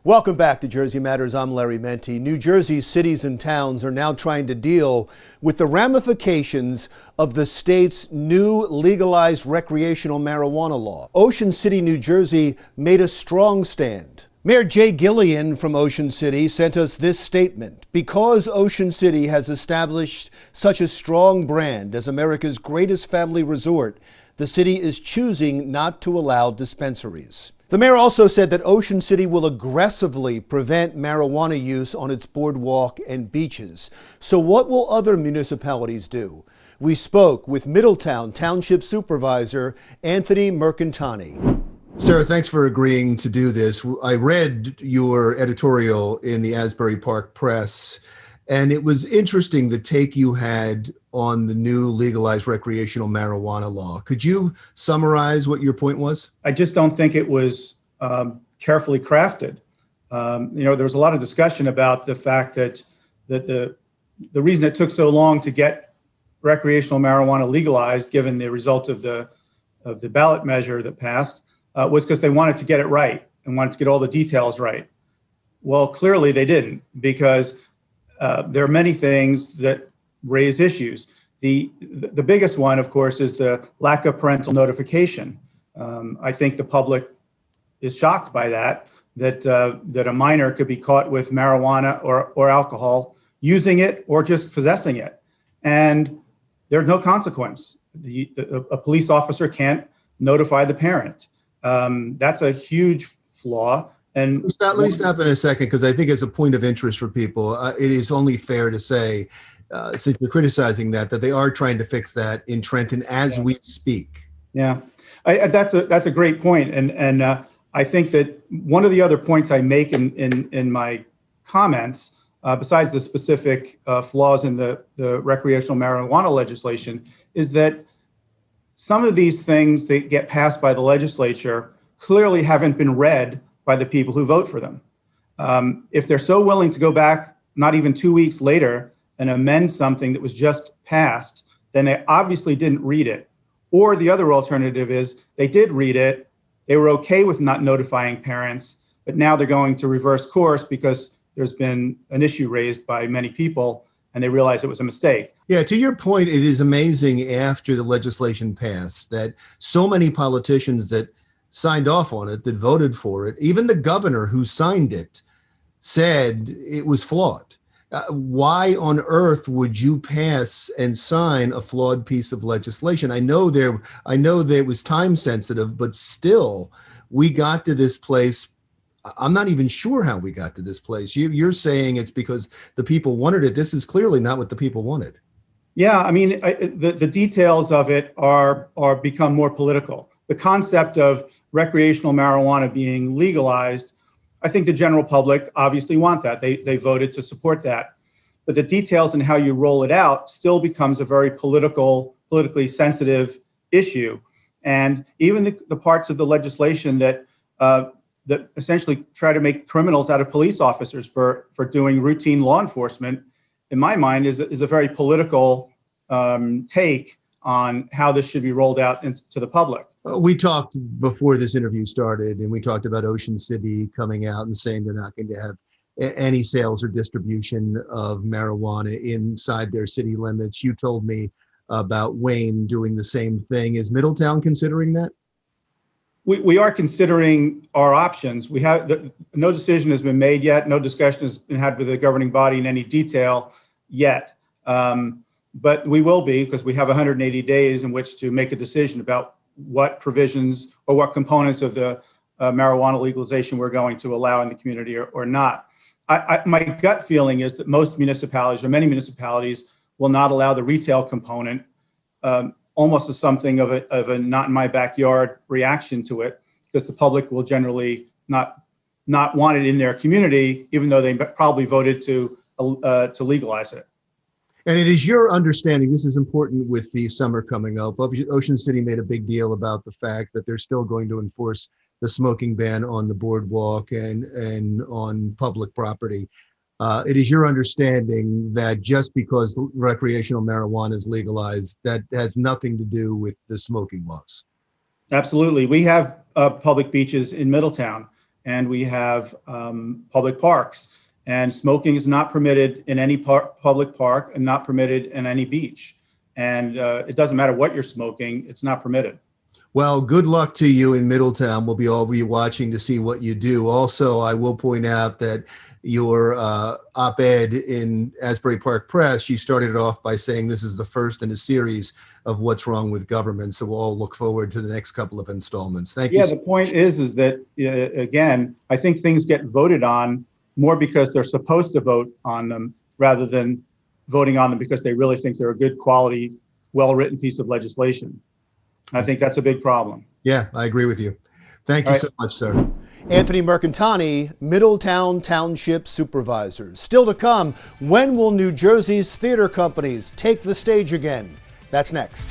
Welcome back to Jersey Matters. I'm Larry Menti. New Jersey's cities and towns are now trying to deal with the ramifications of the state's new legalized recreational marijuana law. Ocean City, New Jersey made a strong stand. Mayor Jay Gillian from Ocean City sent us this statement. Because Ocean City has established such a strong brand as America's greatest family resort, the city is choosing not to allow dispensaries. The mayor also said that Ocean City will aggressively prevent marijuana use on its boardwalk and beaches. So what will other municipalities do? We spoke with Middletown Township Supervisor Anthony Mercantani. Sarah, thanks for agreeing to do this. I read your editorial in the Asbury Park Press, and it was interesting the take you had on the new legalized recreational marijuana law. Could you summarize what your point was? I just don't think it was carefully crafted. There was a lot of discussion about the fact that the reason it took so long to get recreational marijuana legalized, given the result of the ballot measure that passed, was because they wanted to get it right and wanted to get all the details right. Well, clearly they didn't, because there are many things that raise issues. The biggest one, of course, is the lack of parental notification. I think the public is shocked by that a minor could be caught with marijuana or alcohol, using it or just possessing it, and there's no consequence. A police officer can't notify the parent. That's a huge flaw. And let me stop in a second, because I think it's a point of interest for people. It is only fair to say, since you're criticizing that they are trying to fix that in Trenton as we speak. Yeah, that's a great point. And I think that one of the other points I make in my comments, besides the specific flaws in the recreational marijuana legislation, is that some of these things that get passed by the legislature clearly haven't been read by the people who vote for them. If they're so willing to go back, not even 2 weeks later, and amend something that was just passed, then they obviously didn't read it. Or the other alternative is they did read it, they were okay with not notifying parents, but now they're going to reverse course because there's been an issue raised by many people and they realized it was a mistake. Yeah, to your point, it is amazing after the legislation passed that so many politicians that signed off on it, that voted for it, even the governor who signed it, said it was flawed. Why on earth would you pass and sign a flawed piece of legislation? I know that it was time sensitive, but still, we got to this place. I'm not even sure how we got to this place. You're saying it's because the people wanted it. This is clearly not what the people wanted. Yeah, I mean, the details of it are become more political. The concept of recreational marijuana being legalized, I think the general public obviously want that. They voted to support that. But the details and how you roll it out still becomes a very politically sensitive issue. And even the parts of the legislation that essentially try to make criminals out of police officers for doing routine law enforcement, in my mind, is a very political take on how this should be rolled out to the public. We talked before this interview started, and we talked about Ocean City coming out and saying they're not going to have any sales or distribution of marijuana inside their city limits. You told me about Wayne doing the same thing. Is Middletown considering that? We are considering our options. We have no decision has been made yet. No discussion has been had with the governing body in any detail yet. But we will be, because we have 180 days in which to make a decision about what provisions or what components of the marijuana legalization we're going to allow in the community or not. My gut feeling is that most municipalities, or many municipalities, will not allow the retail component, almost as something of a not in my backyard reaction to it, because the public will generally not want it in their community, even though they probably voted to legalize it. And it is your understanding, this is important with the summer coming up, Ocean City made a big deal about the fact that they're still going to enforce the smoking ban on the boardwalk and on public property. It is your understanding that just because recreational marijuana is legalized, that has nothing to do with the smoking laws? Absolutely. We have public beaches in Middletown, and we have public parks. And smoking is not permitted in any public park and not permitted in any beach. And it doesn't matter what you're smoking, it's not permitted. Well, good luck to you in Middletown. We'll all be watching to see what you do. Also, I will point out that your op-ed in Asbury Park Press, you started it off by saying this is the first in a series of what's wrong with government. So we'll all look forward to the next couple of installments. Thank you. Yeah, the point is that, again, I think things get voted on more because they're supposed to vote on them rather than voting on them because they really think they're a good quality, well-written piece of legislation. I think that's a big problem. Yeah, I agree with you. Thank you so much, sir. Anthony Mercantani, Middletown Township Supervisor. Still to come, when will New Jersey's theater companies take the stage again? That's next.